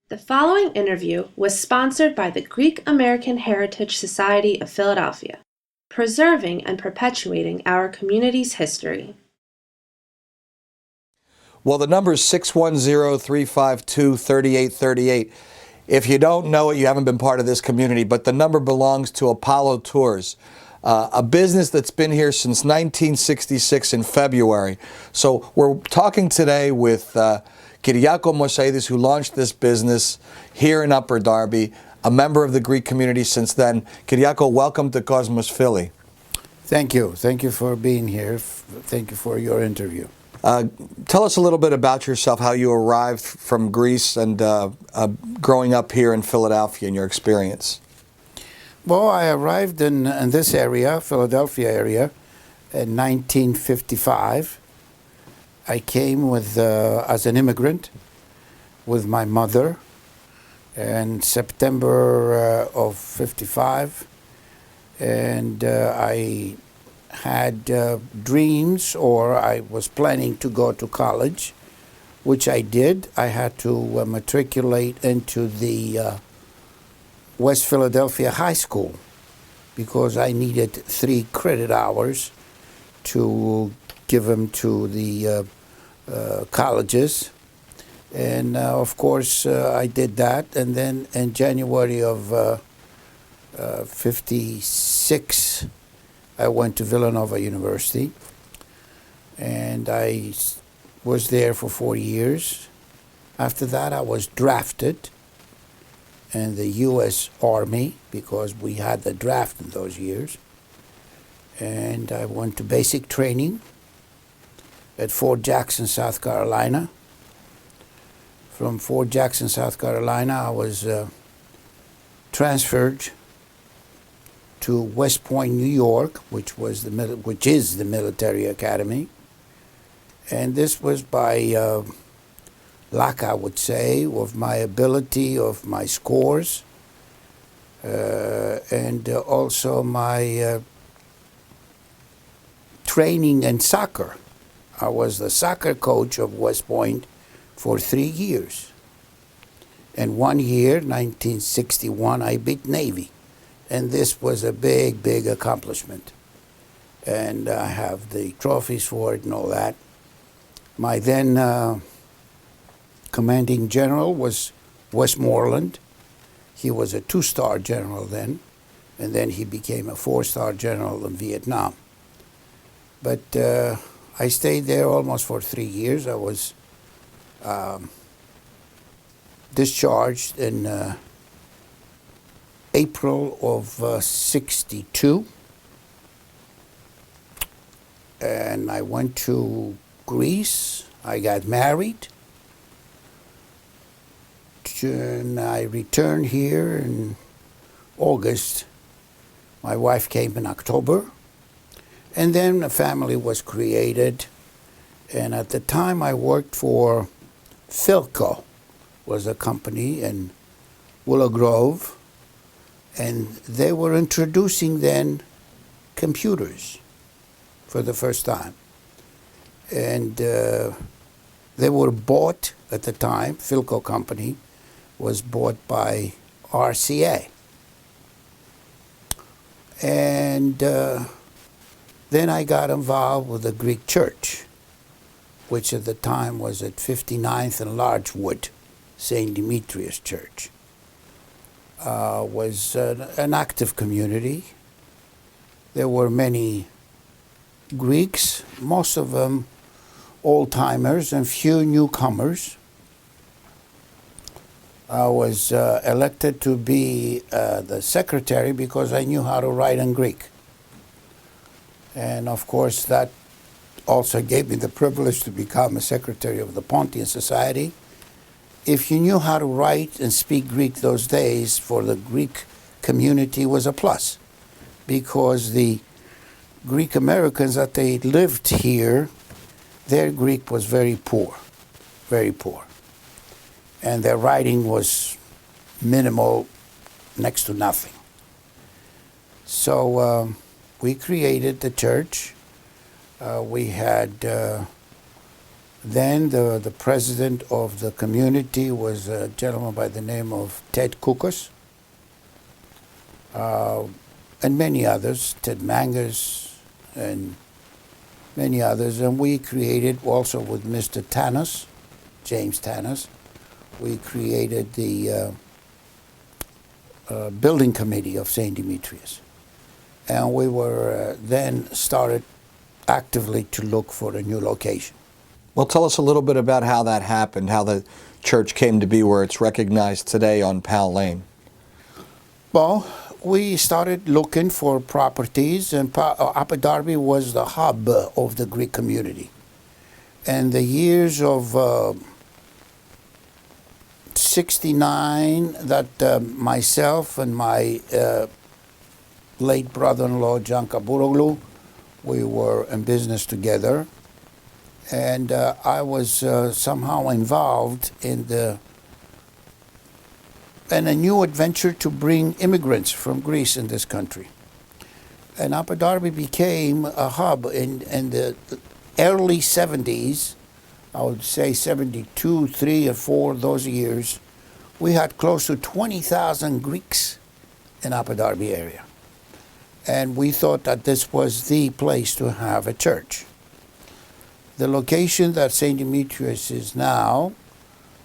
The following interview was sponsored by the Greek American Heritage Society of Philadelphia, preserving and perpetuating our community's history. Well, the number is 610-352-3838. If you don't know it, you haven't been part of this community, but the number belongs to Apollo Tours, a business that's been here since 1966 in February. So we're talking today with Cary Mossaides, who launched this business here in Upper Darby, a member of the Greek community since then. Cary, welcome to Cosmos Philly. Thank you. Thank you for being here. Thank you for your interview. Tell us a little bit about yourself, how you arrived from Greece and growing up here in Philadelphia and your experience. Well, I arrived in this area, Philadelphia area, in 1955. I came with as an immigrant with my mother in September of 55. And I had dreams, or I was planning to go to college, which I did. I had to matriculate into the West Philadelphia High School because I needed 3 credit hours to give them to the colleges. And of course, I did that. And then in January of 56, I went to Villanova University, and I was there for 4 years. After that, I was drafted in the U.S. Army because we had the draft in those years. And I went to basic training at Fort Jackson, South Carolina. From Fort Jackson, South Carolina, I was transferred to West Point, New York, which is the military academy, and this was by luck, I would say, of my ability, of my scores, and also my training in soccer. I was the soccer coach of West Point for 3 years, and 1 year, 1961, I beat Navy. And this was a big, big accomplishment. And I have the trophies for it and all that. My then commanding general was Westmoreland. He was a 2-star general then, and then he became a 4-star general in Vietnam. But I stayed there almost for 3 years. I was discharged in April of 62, and I went to Greece. I got married, and I returned here in August. My wife came in October, and then a family was created. And at the time, I worked for Philco, was a company in Willow Grove. And they were introducing then computers for the first time. And they were bought at the time, Philco Company was bought by RCA. And then I got involved with the Greek Church, which at the time was at 59th and Larchwood, St. Demetrios Church. Was an active community. There were many Greeks, most of them old-timers and few newcomers. I was elected to be the secretary because I knew how to write in Greek. And of course that also gave me the privilege to become a secretary of the Pontian Society. If you knew how to write and speak Greek those days, for the Greek community was a plus, because the Greek Americans that they lived here, their Greek was very poor, and their writing was minimal, next to nothing. So we created the church. We had Then the president of the community was a gentleman by the name of Ted Kukos, and many others, Ted Mangers, and many others. And we created, also with Mr. Tanis, James Tanis, we created the building committee of St. Demetrius. And we were then started actively to look for a new location. Well, tell us a little bit about how that happened, how the church came to be where it's recognized today on Powell Lane. Well, we started looking for properties, and Upper Darby was the hub of the Greek community. And the years of 69 that myself and my late brother-in-law, John Kaburoglu, we were in business together. And I was somehow involved in a new adventure to bring immigrants from Greece in this country. And Upper Darby became a hub in the early 70s, I would say 72, 3 or 4, those years. We had close to 20,000 Greeks in Upper Darby area. And we thought that this was the place to have a church. The location that St. Demetrius is now,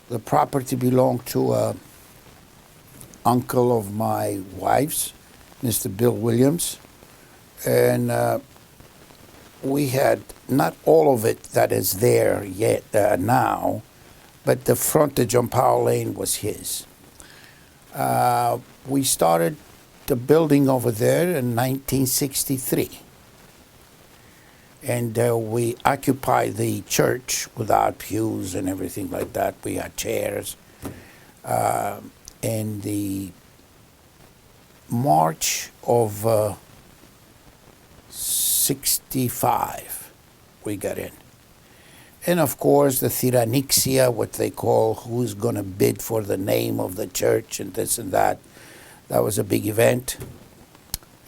the property belonged to an uncle of my wife's, Mr. Bill Williams. And we had not all of it that is there yet now, but the frontage on Powell Lane was his. We started the building over there in 1963. And we occupied the church without pews and everything like that. We had chairs. In the March of 65, we got in. And of course, the Thyranixia, what they call, who's going to bid for the name of the church and this and that, that was a big event.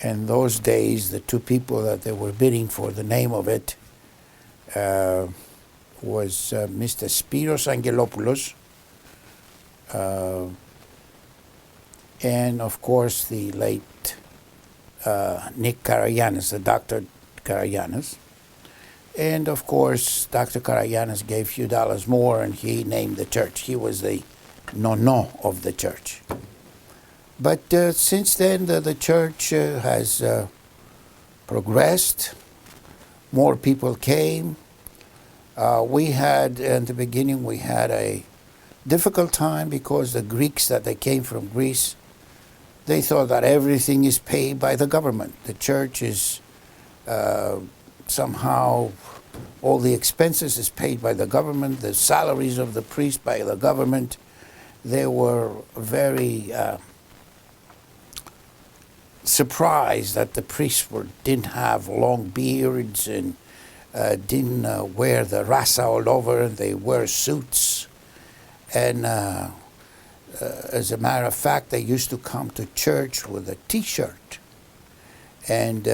In those days, the two people that they were bidding for the name of it was Mr. Spiros Angelopoulos and, of course, the late Nick Karagiannis, the Dr. Karagiannis. And, of course, Dr. Karagiannis gave a few dollars more, and he named the church. He was the nono of the church. But since then, the church has progressed. More people came. We had, in the beginning, we had a difficult time because the Greeks that they came from Greece, they thought that everything is paid by the government. The church is somehow, all the expenses is paid by the government, the salaries of the priests by the government. They were very surprised that the priests didn't have long beards and didn't wear the rasa all over, and they wear suits. And as a matter of fact, they used to come to church with a T-shirt. And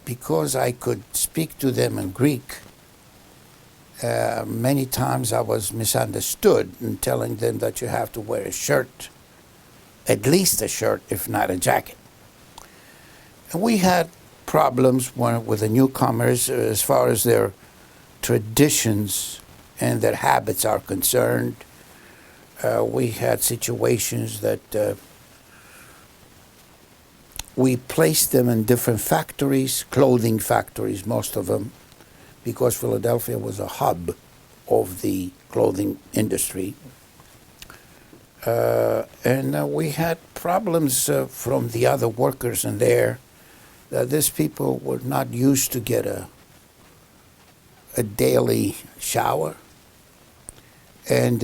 because I could speak to them in Greek, many times I was misunderstood in telling them that you have to wear a shirt, at least a shirt, if not a jacket. And we had problems with the newcomers as far as their traditions and their habits are concerned. We had situations that we placed them in different factories, clothing factories, most of them, because Philadelphia was a hub of the clothing industry. And we had problems from the other workers in there. These people were not used to get a daily shower. And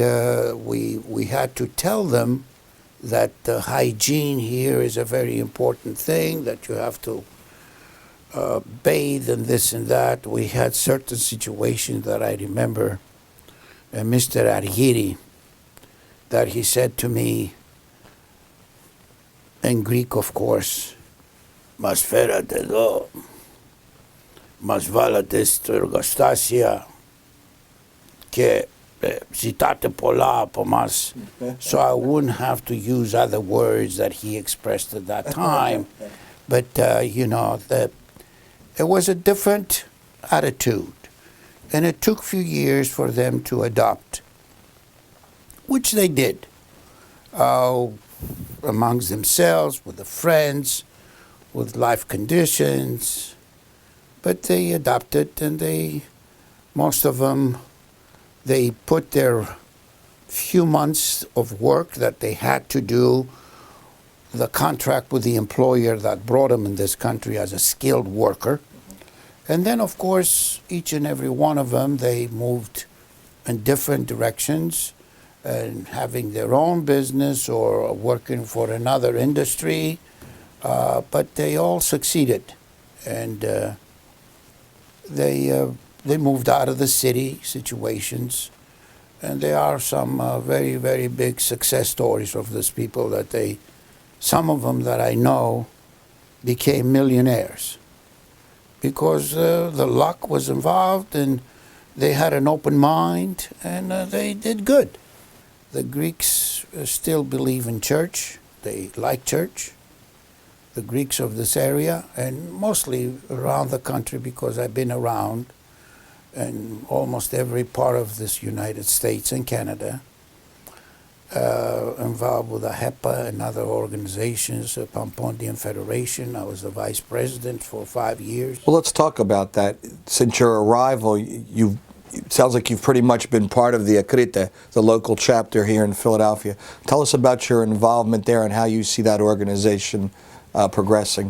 we had to tell them that the hygiene here is a very important thing, that you have to bathe and this and that. We had certain situations that I remember, Mr. Argiri, that he said to me, in Greek of course, «Μας φέρατε εδώ, μας βάλατε στο εργοστάσια και ζητάτε πολλά από μας, so I wouldn't have to use other words that he expressed at that time. But, you know, it was a different attitude. And it took a few years for them to adopt, which they did, amongst themselves, with the friends, with life conditions. But they adopted, and most of them, they put their few months of work that they had to do, the contract with the employer that brought them in this country as a skilled worker. And then, of course, each and every one of them, they moved in different directions, and having their own business or working for another industry, but they all succeeded. And they moved out of the city situations, and there are some very, very big success stories of these people that some of them that I know became millionaires because the luck was involved, and they had an open mind, and they did good. The Greeks still believe in church. They like church. The Greeks of this area, and mostly around the country, because I've been around in almost every part of this United States and Canada, involved with AHEPA and other organizations, Pontian Federation. I was the vice president for 5 years. Well, let's talk about that. Since your arrival, it sounds like you've pretty much been part of the Akritai, the local chapter here in Philadelphia. Tell us about your involvement there and how you see that organization progressing.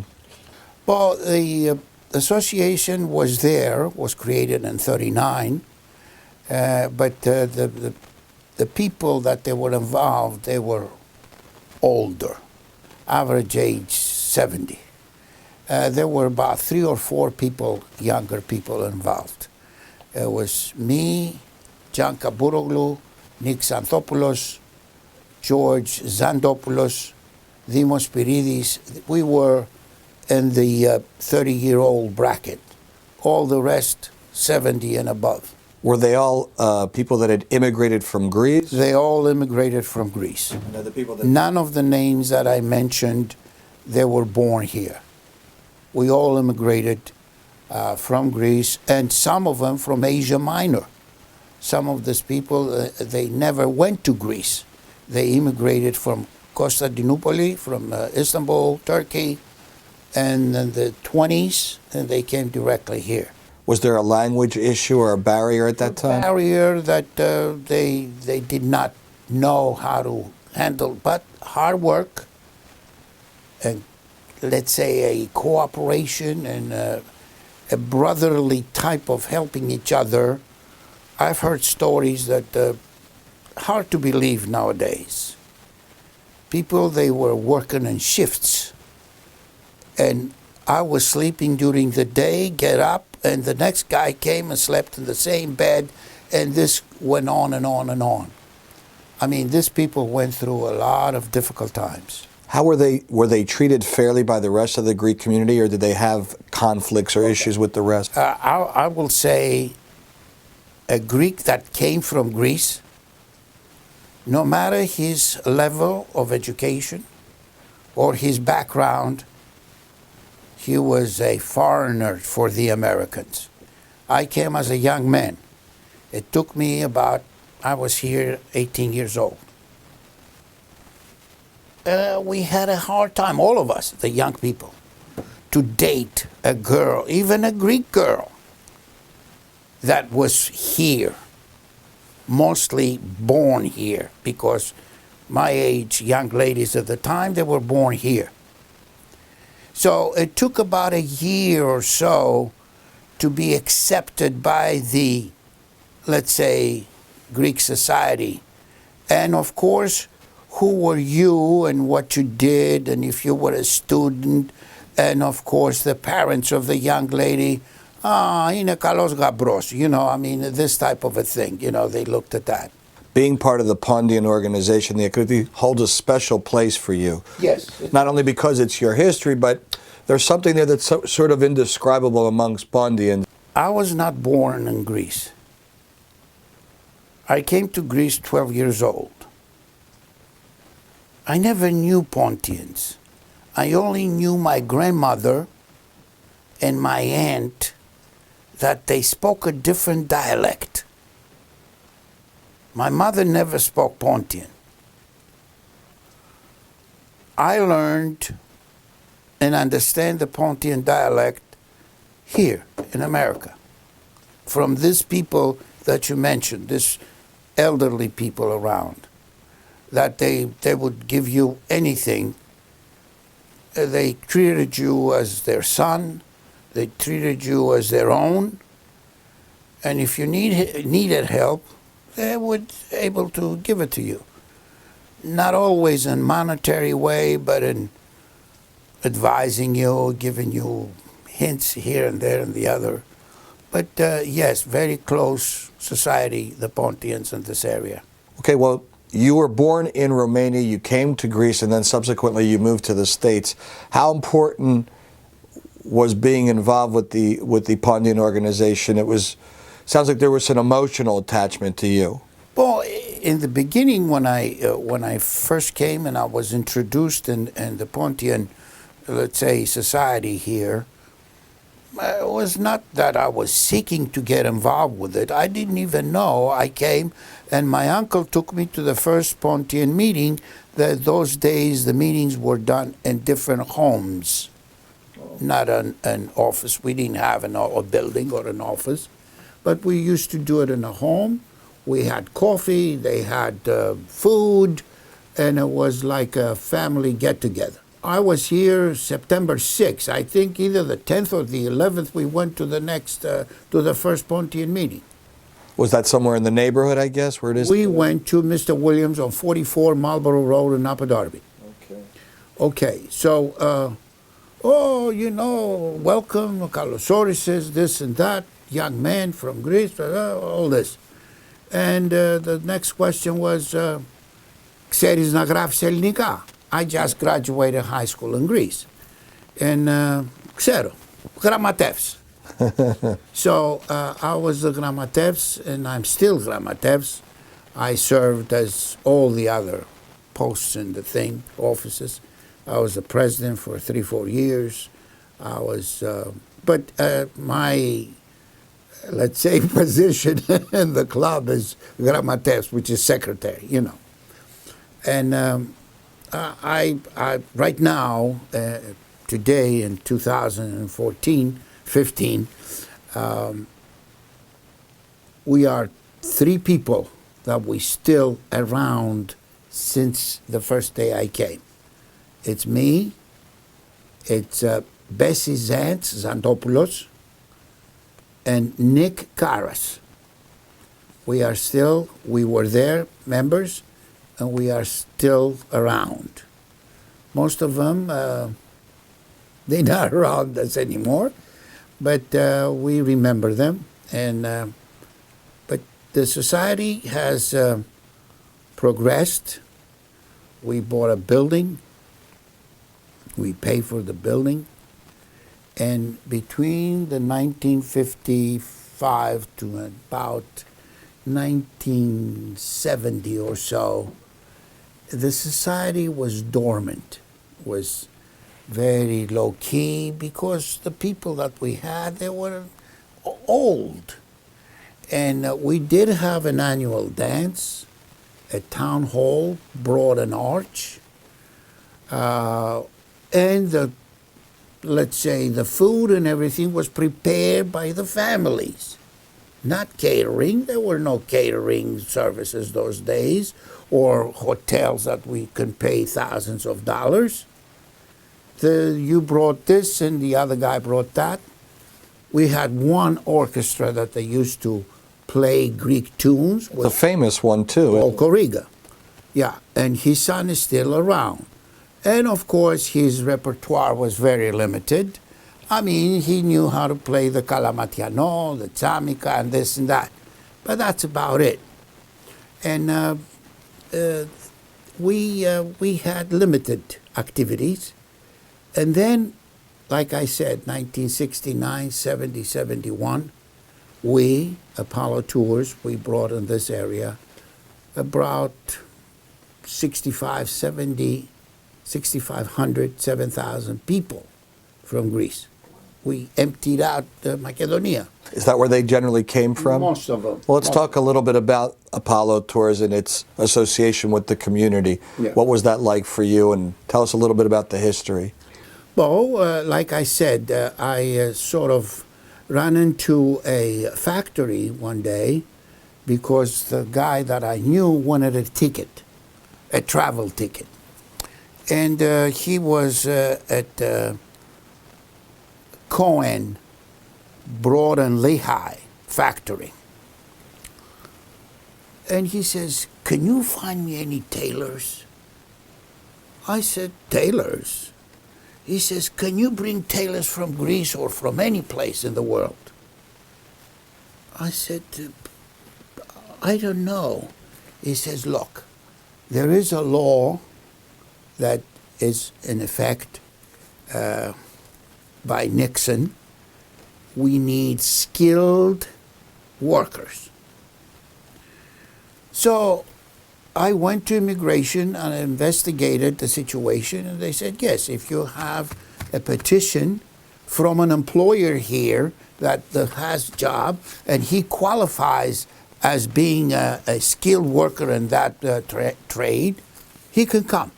Well, the association was created in '39, but the people that they were involved, they were older, average age 70. There were about 3 or 4 people, younger people involved. It was me, John Kabouroglu, Nick Xanthopoulos, George Zandopoulos, Dimos Spiridis. We were in the 30-year-old bracket. All the rest, 70 and above. Were they all people that had immigrated from Greece? They all immigrated from Greece. None of the names that I mentioned, they were born here. We all immigrated from Greece, and some of them from Asia Minor. Some of these people, they never went to Greece. They immigrated from Constantinople, from Istanbul, Turkey, and in the 20s, and they came directly here. Was there a language issue or a barrier at that time? A barrier that they did not know how to handle, but hard work and, let's say, a cooperation and a brotherly type of helping each other. I've heard stories that hard to believe nowadays. People, they were working in shifts, and I was sleeping during the day, get up, and the next guy came and slept in the same bed, and this went on and on and on. I mean, these people went through a lot of difficult times. How were they treated fairly by the rest of the Greek community, or did they have conflicts or issues with the rest? I will say a Greek that came from Greece, no matter his level of education or his background, he was a foreigner for the Americans. I came as a young man. It took me I was here 18 years old. We had a hard time, all of us, the young people, to date a girl, even a Greek girl, that was here, mostly born here, because my age, young ladies at the time, they were born here. So it took about a year or so to be accepted by the, let's say, Greek society. And of course, who were you and what you did, and if you were a student, and of course the parents of the young lady, είναι καλός γαμπρός, you know, I mean, this type of a thing, you know, they looked at that. Being part of the Pontian organization, the Akritai holds a special place for you. Yes. Not only because it's your history, but there's something there that's sort of indescribable amongst Pontians. I was not born in Greece. I came to Greece 12 years old. I never knew Pontians. I only knew my grandmother and my aunt that they spoke a different dialect. My mother never spoke Pontian. I learned and understand the Pontian dialect here in America from these people that you mentioned, this elderly people around, that they would give you anything. They treated you as their son. They treated you as their own. And if you needed help, they would able to give it to you. Not always in monetary way, but in advising you, giving you hints here and there and the other. But yes, very close society, the Pontians in this area. Okay, well, you were born in Romania, you came to Greece, and then subsequently you moved to the States. How important was being involved with the Pontian organization? Sounds like there was an emotional attachment to you. Well, in the beginning, when I first came and I was introduced in the Pontian, let's say, society here, it was not that I was seeking to get involved with it. I didn't even know. I came, and my uncle took me to the first Pontian meeting. Those days, the meetings were done in different homes, not an office. We didn't have a building or an office, but we used to do it in a home. We had coffee, they had food, and it was like a family get-together. I was here September 6th. I think either the 10th or the 11th we went to the first Pontian meeting. Was that somewhere in the neighborhood, I guess, where it is? We went to Mr. Williams on 44 Marlborough Road in Upper Darby. Okay. Okay, so, welcome, Kalosorises, this and that, young man from Greece, all this. And the next question was, ξέρεις να γράφεις ελληνικά? I just graduated high school in Greece. And ξέρω, γραμματεύς. So I was the grammatevs, and I'm still grammatevs. I served as all the other posts in the offices. I was the president for 3-4 years. I was, my, let's say, position in the club is grammatevs, which is secretary, And I right now, today in 2015, we are 3 people that we still around since the first day I came. It's me, it's Bessie Zantopoulos, and Nick Karas. We were there, members, and we are still around. Most of them, they're not around us anymore, but we remember them. And but the society has progressed. We bought a building. We pay for the building. And between the 1955 to about 1970 or so, the society was dormant, was very low-key, because the people that we had, they were old. And we did have an annual dance. A town hall brought an arch. And let's say the food and everything was prepared by the families, not catering. There were no catering services those days, or hotels that we can pay thousands of dollars. You brought this and the other guy brought that. We had one orchestra that they used to play Greek tunes. The famous one, too. Okoriga. Yeah, and his son is still around. And of course, his repertoire was very limited. I mean, he knew how to play the Kalamatiano, the Tsamika, and this and that. But that's about it. And we had limited activities. And then, like I said, 1969, 70, 71, we, Apollo Tours, we brought in this area about 6,500, 7,000 people from Greece. We emptied out Macedonia. Is that where they generally came from? Most of them. Well, let's talk a little bit about Apollo Tours and its association with the community. Yeah. What was that like for you? And tell us a little bit about the history. Well, like I said, I sort of ran into a factory one day because the guy that I knew wanted a ticket, a travel ticket. And he was at Cohen, Broad and Lehigh factory. And he says, "Can you find me any tailors?" I said, "Tailors?" He says, "Can you bring tailors from Greece or from any place in the world?" I said, "I don't know." He says, "Look, there is a law that is in effect by Nixon. We need skilled workers." So I went to immigration and investigated the situation, and they said, yes, if you have a petition from an employer here that has a job and he qualifies as being a skilled worker in that trade, he can come.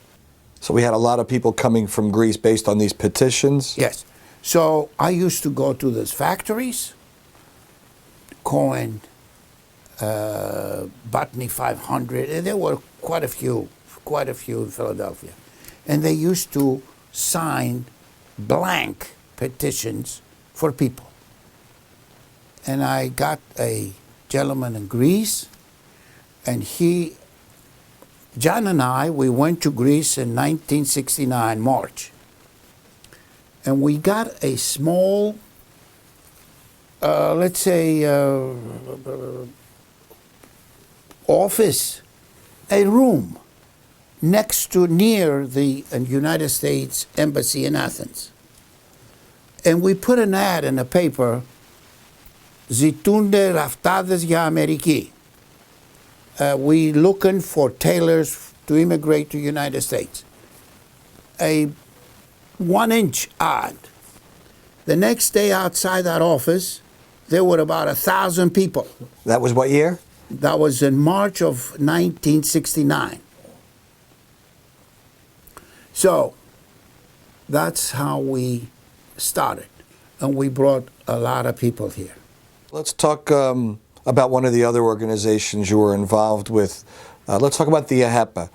So we had a lot of people coming from Greece based on these petitions? Yes. So I used to go to these factories, Cohen, Botany 500, and there were quite a few in Philadelphia. And they used to sign blank petitions for people. And I got a gentleman in Greece, and John and I, we went to Greece in 1969, March. And we got a small, let's say, office, a room near the United States Embassy in Athens. And we put an ad in the paper, "Ζητούνται ραφτάδες για Αμερική." We looking for tailors to immigrate to the United States. A 1-inch ad. The next day outside that office, there were about 1,000 people. That was what year? That was in March of 1969. So that's how we started. And we brought a lot of people here. Let's talk about one of the other organizations you were involved with. Let's talk about the AHEPA,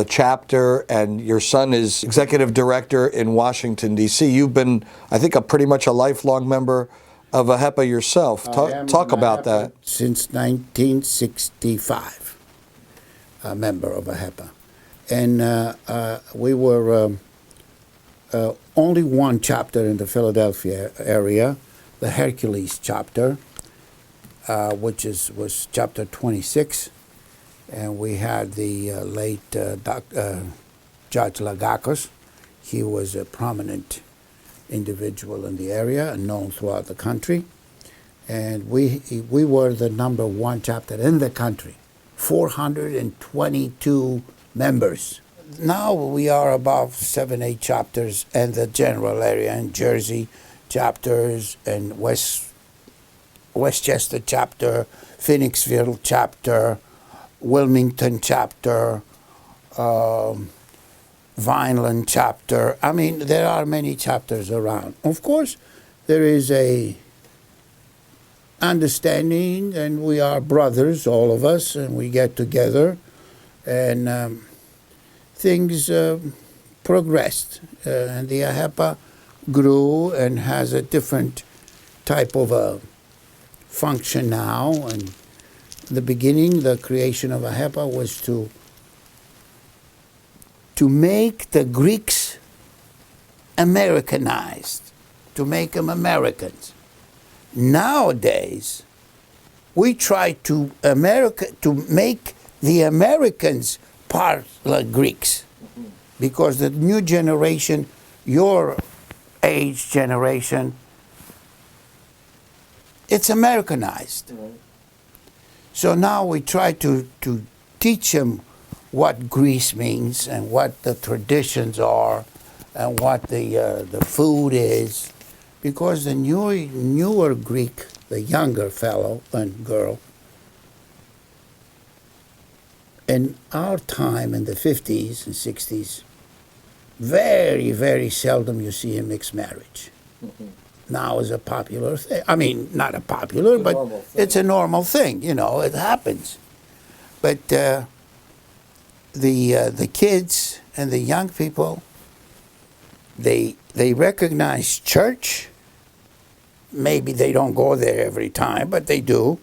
the chapter, and your son is executive director in Washington, D.C. You've been, I think, pretty much a lifelong member of AHEPA yourself. Talk about that. Since 1965, a member of AHEPA. And we were only one chapter in the Philadelphia area, the Hercules chapter, which was chapter 26. And we had the late Judge Lagakos. He was a prominent individual in the area and known throughout the country. And we were the number one chapter in the country, 422 members. Now we are above 7, 8 chapters in the general area, in Jersey chapters, and Westchester chapter, Phoenixville chapter, Wilmington chapter, Vineland chapter. I mean, there are many chapters around. Of course, there is a understanding, and we are brothers, all of us, and we get together, and things progressed. And the AHEPA grew and has a different type of a function now. And in the beginning, the creation of AHEPA was to make the Greeks Americanized, to make them Americans. Nowadays, we try to make the Americans part like Greeks, because the new generation, your age generation, It's Americanized. So now we try to teach them what Greece means and what the traditions are and what the food is. Because the newer Greek, the younger fellow and girl, in our time in the 50s and 60s, very, very seldom you see a mixed marriage. Now is a popular thing. I mean, not a popular, but it's a normal thing. You know, it happens. But the kids and the young people, they recognize church. Maybe they don't go there every time, but they do.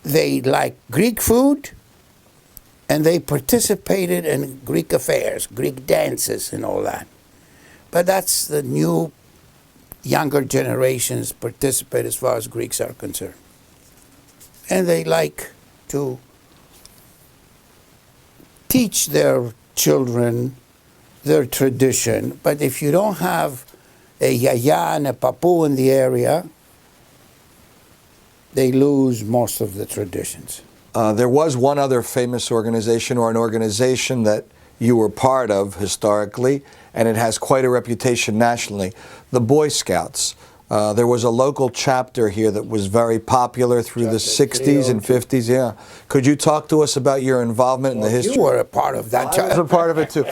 They like Greek food, and they participated in Greek affairs, Greek dances and all that. But that's the new younger generations participate as far as Greeks are concerned. And they like to teach their children their tradition. But if you don't have a yaya and a papu in the area, they lose most of the traditions. There was one other famous organization, or an organization that you were part of historically, and it has quite a reputation nationally, the Boy Scouts. There was a local chapter here that was very popular through the 60s and 50s. Yeah. Could you talk to us about your involvement in the history? You were a part of that chapter. I was a part of it too.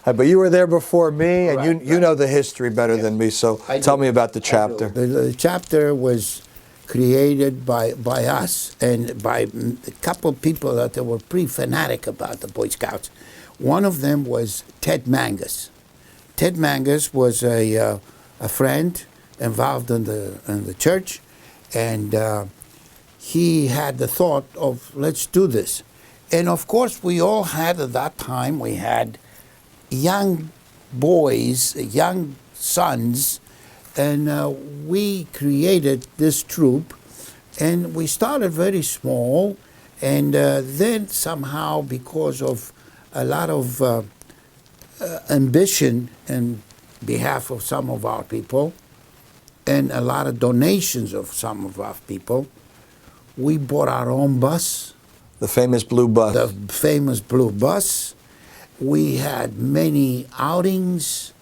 But you were there before me, and you know the history better than me, so tell me about the chapter. The chapter was created by us and by a couple of people that were pretty fanatic about the Boy Scouts. One of them was Ted Mangus. Ted Mangus was a friend involved in the church, and he had the thought of, let's do this. And of course, we all had at that time, we had young boys, young sons, and we created this troop, and we started very small, and then somehow, because of a lot of ambition in behalf of some of our people, and a lot of donations of some of our people, we bought our own bus. The famous blue bus. The famous blue bus. We had many outings,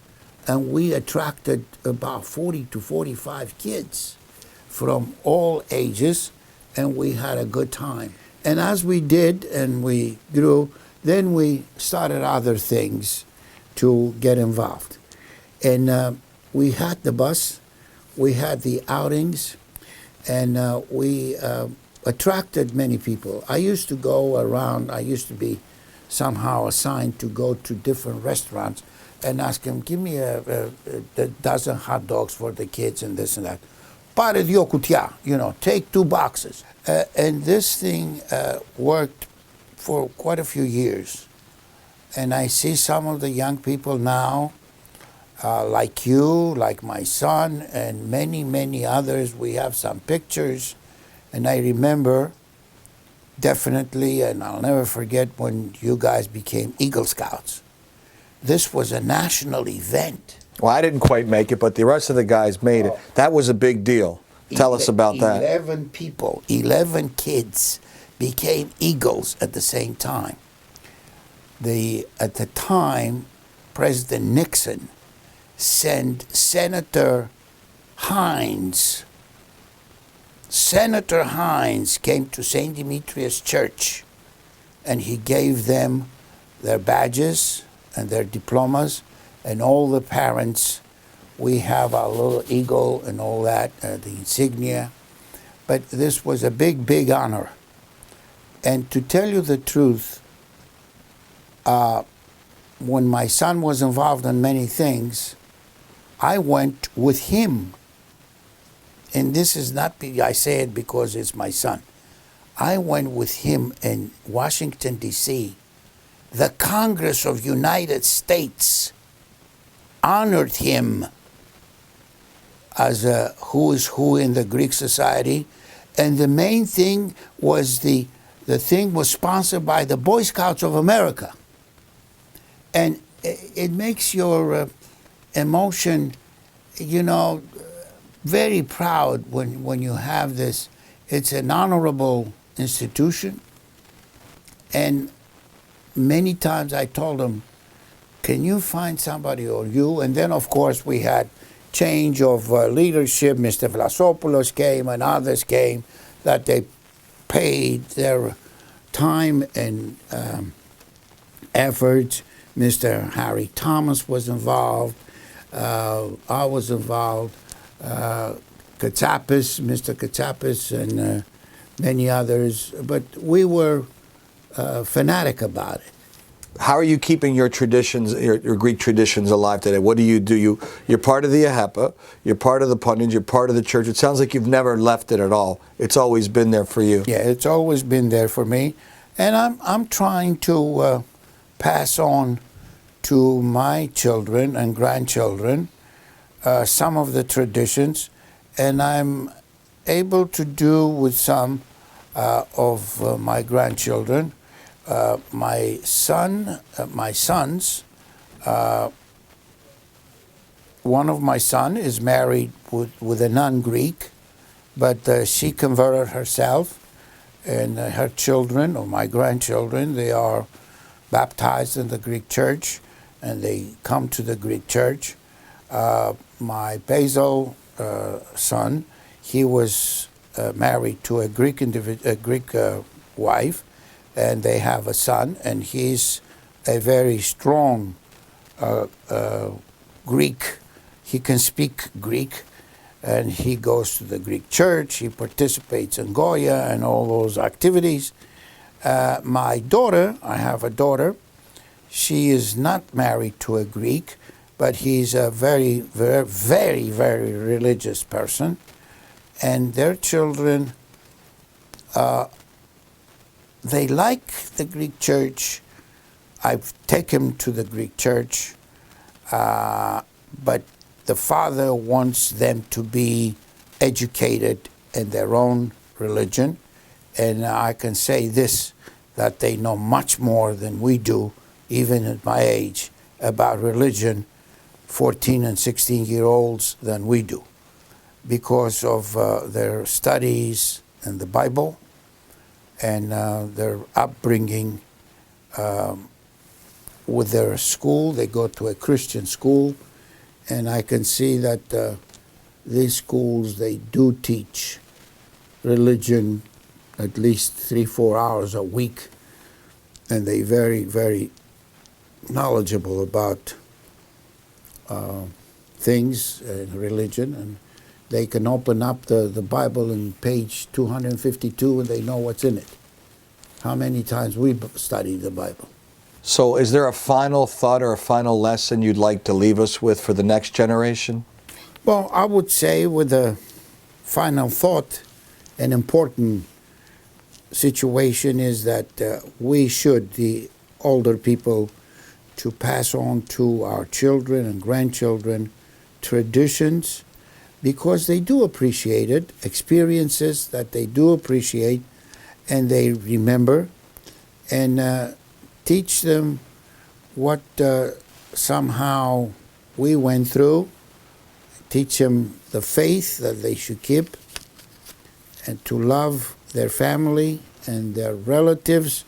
and we attracted about 40 to 45 kids from all ages, and we had a good time. And as we did and we grew, then we started other things to get involved. And we had the bus, we had the outings, and we attracted many people. I used to go around, I used to be somehow assigned to go to different restaurants and ask them, give me a dozen hot dogs for the kids and this and that. Pare dio kutia, take 2 boxes. And this thing worked for quite a few years. And I see some of the young people now, like you, like my son, and many, many others. We have some pictures. And I remember definitely, and I'll never forget when you guys became Eagle Scouts. This was a national event. Well, I didn't quite make it, but the rest of the guys made it. That was a big deal. Tell us about that. 11 people, 11 kids became Eagles at the same time. At the time, President Nixon sent Senator Hines. Senator Hines came to St. Demetrios Church, and he gave them their badges and their diplomas, and all the parents. We have our little eagle and all that, the insignia. But this was a big, big honor. And to tell you the truth, when my son was involved in many things, I went with him. And this is not, I say it because it's my son. I went with him in Washington, D.C. The Congress of United States honored him as a who is who in the Greek society. And the main thing was the thing was sponsored by the Boy Scouts of America. And it makes your emotion, very proud when you have this. It's an honorable institution, and many times I told them, can you find somebody, or you? And then, of course, we had change of leadership. Mr. Vlasopoulos came and others came, that they paid their time and effort. Mr. Harry Thomas was involved. I was involved. Katsapis, Mr. Katsapis, and many others. But we were fanatic about it. How are you keeping your traditions, your Greek traditions alive today? What do? You're part of the AHEPA, you're part of the Pontians, you're part of the church. It sounds like you've never left it at all. It's always been there for you. Yeah, it's always been there for me. And I'm trying to pass on to my children and grandchildren some of the traditions. And I'm able to do with some of my grandchildren. My sons, one of my sons is married with a non-Greek, but she converted herself, and her children, or my grandchildren, they are baptized in the Greek church, and they come to the Greek church. My Basil son, he was married to a Greek wife, and they have a son, and he's a very strong Greek. He can speak Greek, and he goes to the Greek church. He participates in Goya and all those activities. My daughter, I have a daughter. She is not married to a Greek, but he's a very, very, very, very religious person, and their children. They like the Greek church. I've taken them to the Greek church, but the father wants them to be educated in their own religion. And I can say this, that they know much more than we do, even at my age, about religion, 14 and 16-year-olds, than we do, because of their studies in the Bible, and their upbringing with their school. They go to a Christian school, and I can see that these schools, they do teach religion at least 3-4 hours a week, and they very, very knowledgeable about things in religion, and they can open up the Bible in page 252 and they know what's in it. How many times we've studied the Bible. So is there a final thought or a final lesson you'd like to leave us with for the next generation? Well, I would say with a final thought, an important situation is that we should, the older people, to pass on to our children and grandchildren traditions, because they do appreciate it, experiences that they do appreciate and they remember, and teach them what somehow we went through, teach them the faith that they should keep, and to love their family and their relatives,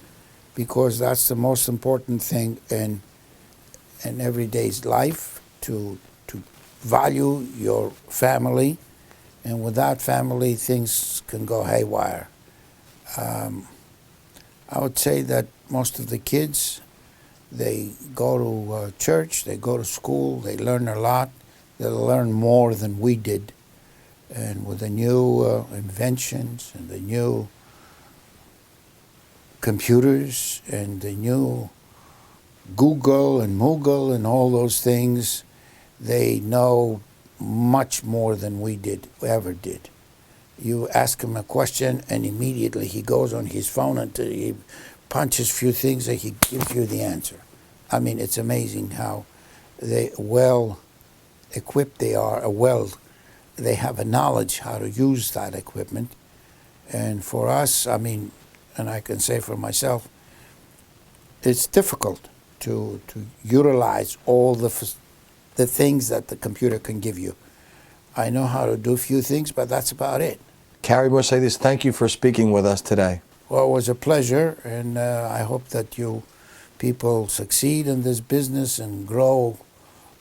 because that's the most important thing in everyday's life, to value your family, and without family things can go haywire. I would say that most of the kids, they go to church, they go to school, they learn a lot. They learn more than we did, and with the new inventions and the new computers and the new Google and Moogle and all those things, they know much more than we ever did. You ask him a question and immediately he goes on his phone until he punches a few things and he gives you the answer. I mean, it's amazing how well equipped they are, they have a knowledge how to use that equipment. And for us, I mean, and I can say for myself, it's difficult to utilize all the things that the computer can give you. I know how to do a few things, but that's about it. Cary Mossaides, thank you for speaking with us today. Well, it was a pleasure, and I hope that you people succeed in this business and grow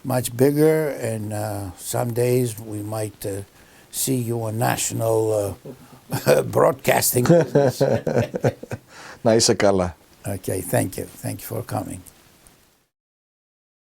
much bigger, and some days we might see you on national broadcasting business. Nice, Akala. Okay, thank you. Thank you for coming.